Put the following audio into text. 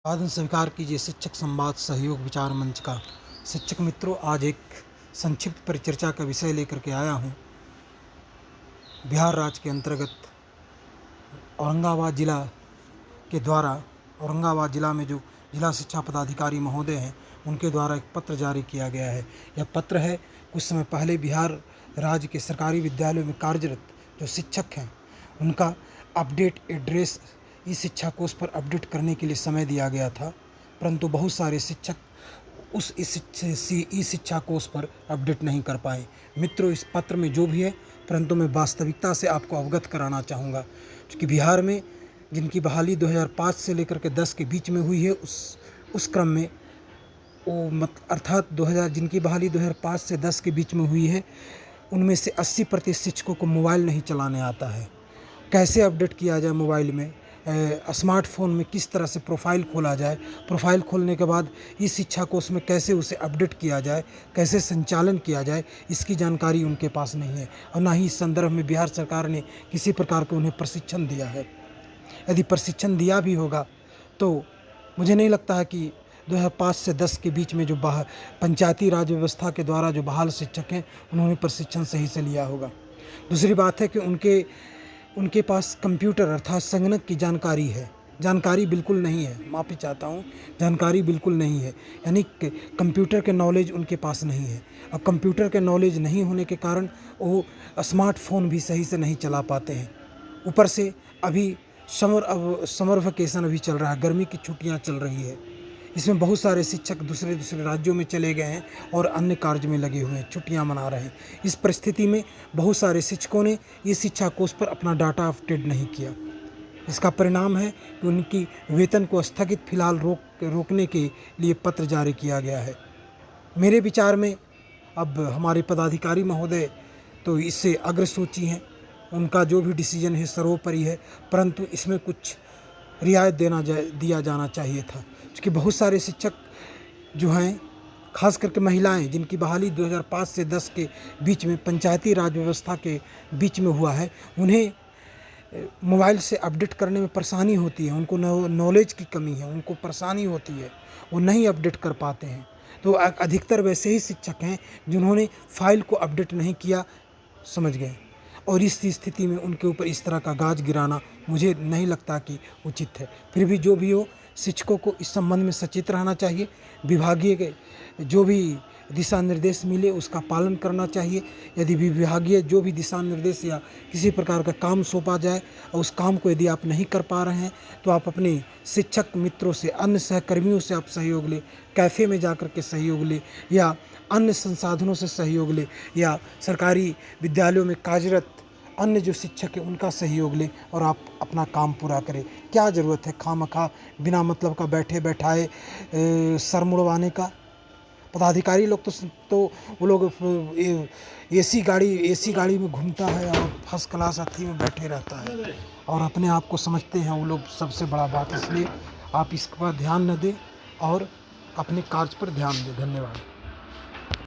आदर स्वीकार कीजिए शिक्षक संवाद सहयोग विचार मंच का। शिक्षक मित्रों, आज एक संक्षिप्त परिचर्चा का विषय लेकर के आया हूँ। बिहार राज्य के अंतर्गत औरंगाबाद जिला के द्वारा औरंगाबाद जिला में जो जिला शिक्षा पदाधिकारी महोदय हैं, उनके द्वारा एक पत्र जारी किया गया है। यह पत्र है कुछ समय पहले बिहार राज्य के सरकारी विद्यालयों में कार्यरत जो शिक्षक हैं, उनका अपडेट एड्रेस ई शिक्षा कोष पर अपडेट करने के लिए समय दिया गया था, परंतु बहुत सारे शिक्षक उस ई शिक्षा कोष पर अपडेट नहीं कर पाए। मित्रों, इस पत्र में जो भी है, परंतु मैं वास्तविकता से आपको अवगत कराना चाहूँगा, क्योंकि बिहार में जिनकी बहाली 2005 से लेकर के 10 के बीच में हुई है, उस क्रम में अर्थात 2000 जिनकी बहाली 2005 से 10 के बीच में हुई है, उनमें से 80% शिक्षकों को मोबाइल नहीं चलाने आता है। कैसे अपडेट किया जाए मोबाइल में, स्मार्टफोन में किस तरह से प्रोफाइल खोला जाए, प्रोफाइल खोलने के बाद इस शिक्षा कोष में कैसे उसे अपडेट किया जाए, कैसे संचालन किया जाए, इसकी जानकारी उनके पास नहीं है। और ना ही इस संदर्भ में बिहार सरकार ने किसी प्रकार का उन्हें प्रशिक्षण दिया है। यदि प्रशिक्षण दिया भी होगा तो मुझे नहीं लगता है कि 2005 से 10 के बीच में जो पंचायती राज व्यवस्था के द्वारा जो बहाल शिक्षक हैं, उन्होंने प्रशिक्षण सही से लिया होगा। दूसरी बात है कि उनके पास कंप्यूटर अर्थात संगणक की जानकारी बिल्कुल नहीं है। माफ़ी चाहता हूँ, जानकारी बिल्कुल नहीं है, यानी कंप्यूटर के नॉलेज उनके पास नहीं है। अब कंप्यूटर के नॉलेज नहीं होने के कारण वो स्मार्टफोन भी सही से नहीं चला पाते हैं। ऊपर से अभी समर वेकेशन अभी चल रहा है, गर्मी की छुट्टियाँ चल रही है। इसमें बहुत सारे शिक्षक दूसरे राज्यों में चले गए हैं और अन्य कार्य में लगे हुए हैं, छुट्टियां मना रहे हैं। इस परिस्थिति में बहुत सारे शिक्षकों ने ये शिक्षा कोष पर अपना डाटा अपडेट नहीं किया। इसका परिणाम है कि उनकी वेतन को स्थगित फिलहाल रोकने के लिए पत्र जारी किया गया है। मेरे विचार में अब हमारे पदाधिकारी महोदय तो इससे अग्रसूची हैं, उनका जो भी डिसीजन है सर्वोपरि है, परंतु इसमें कुछ रियायत दिया जाना चाहिए था, क्योंकि बहुत सारे शिक्षक जो हैं, खास करके महिलाएं जिनकी बहाली 2005 से 10 के बीच में पंचायती राज व्यवस्था के बीच में हुआ है, उन्हें मोबाइल से अपडेट करने में परेशानी होती है। उनको नॉलेज की कमी है, उनको परेशानी होती है, वो नहीं अपडेट कर पाते हैं। तो अधिकतर वैसे ही शिक्षक हैं जिन्होंने फाइल को अपडेट नहीं किया, समझ गए, और इस स्थिति में उनके ऊपर इस तरह का गाज गिराना मुझे नहीं लगता कि उचित है। फिर भी जो भी हो, शिक्षकों को इस संबंध में सचेत रहना चाहिए। विभागीय के जो भी दिशा निर्देश मिले उसका पालन करना चाहिए। यदि विभागीय जो भी दिशा निर्देश या किसी प्रकार का काम सौंपा जाए और उस काम को यदि आप नहीं कर पा रहे हैं, तो आप अपने शिक्षक मित्रों से, अन्य सहकर्मियों से आप सहयोग लें, कैफ़े में जाकर के सहयोग लें, या अन्य संसाधनों से सहयोग लें, या सरकारी विद्यालयों में कार्यरत अन्य जो शिक्षक हैं उनका सहयोग लें और आप अपना काम पूरा करें। क्या ज़रूरत है खामखा बिना मतलब का बैठे बैठाए सर मुड़वाने का। पदाधिकारी लोग तो वो लोग एसी गाड़ी में घूमता है और फर्स्ट क्लास अथी में बैठे रहता है और अपने आप को समझते हैं वो लोग सबसे बड़ा बात। इसलिए आप इस पर ध्यान न दें और अपने कार्य पर ध्यान दें। धन्यवाद।